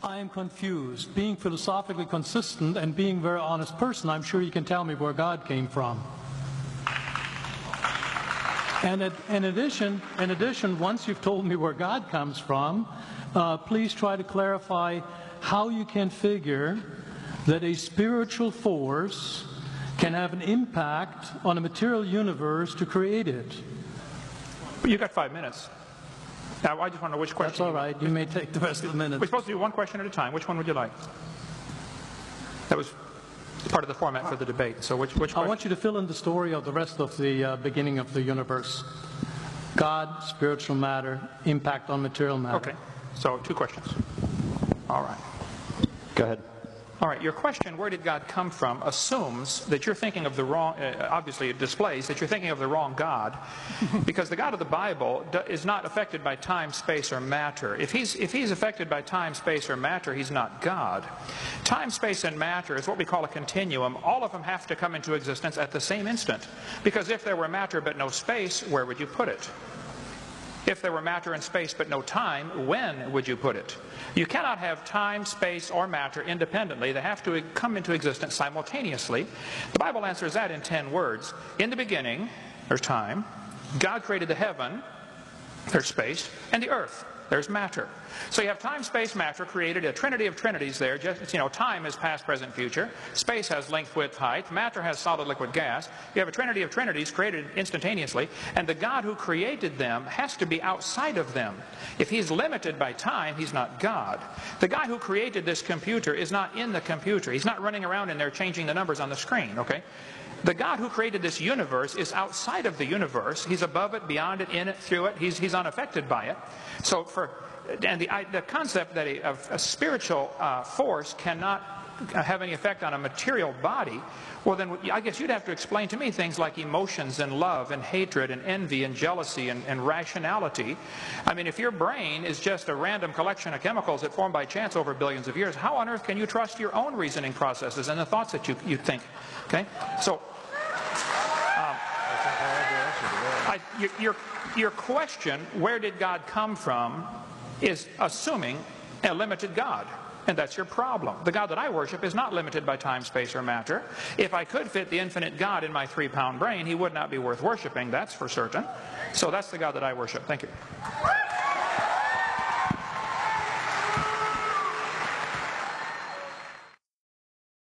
I am confused. Being philosophically consistent and being a very honest person, I'm sure you can tell me where God came from. And in addition, once you've told me where God comes from, please try to clarify how you can figure that a spiritual force can have an impact on a material universe to create it. You've got 5 minutes. Now, I just want to know which question. That's all right. You may take the rest of the minute. We're supposed to do one question at a time. Which one would you like? That was part of the format for the debate. So which question? I want you to fill in the story of the rest of the beginning of the universe. God, spiritual matter, impact on material matter. Okay. So 2 questions. All right. Go ahead. All right, your question, where did God come from, assumes that you're thinking of the wrong, obviously it displays that you're thinking of the wrong God, because the God of the Bible is not affected by time, space, or matter. If he's affected by time, space, or matter, he's not God. Time, space, and matter is what we call a continuum. All of them have to come into existence at the same instant, because if there were matter but no space, where would you put it? If there were matter and space but no time, when would you put it? You cannot have time, space, or matter independently. They have to come into existence simultaneously. The Bible answers that in 10 words. In the beginning, there's time. God created the heaven, there's space, and the earth, there's matter. So you have time, space, matter created, a trinity of trinities there. Just, time is past, present, future. Space has length, width, height. Matter has solid, liquid, gas. You have a trinity of trinities created instantaneously. And the God who created them has to be outside of them. If he's limited by time, he's not God. The guy who created this computer is not in the computer. He's not running around in there changing the numbers on the screen, okay? The God who created this universe is outside of the universe. He's above it, beyond it, in it, through it. He's unaffected by it. So the concept that a spiritual force cannot have any effect on a material body, well then I guess you'd have to explain to me things like emotions and love and hatred and envy and jealousy and rationality. I mean, if your brain is just a random collection of chemicals that form by chance over billions of years, how on earth can you trust your own reasoning processes and the thoughts that you think? Okay, so your question, where did God come from, is assuming a limited God. And that's your problem. The God that I worship is not limited by time, space, or matter. If I could fit the infinite God in my 3-pound brain, he would not be worth worshiping, that's for certain. So that's the God that I worship. Thank you.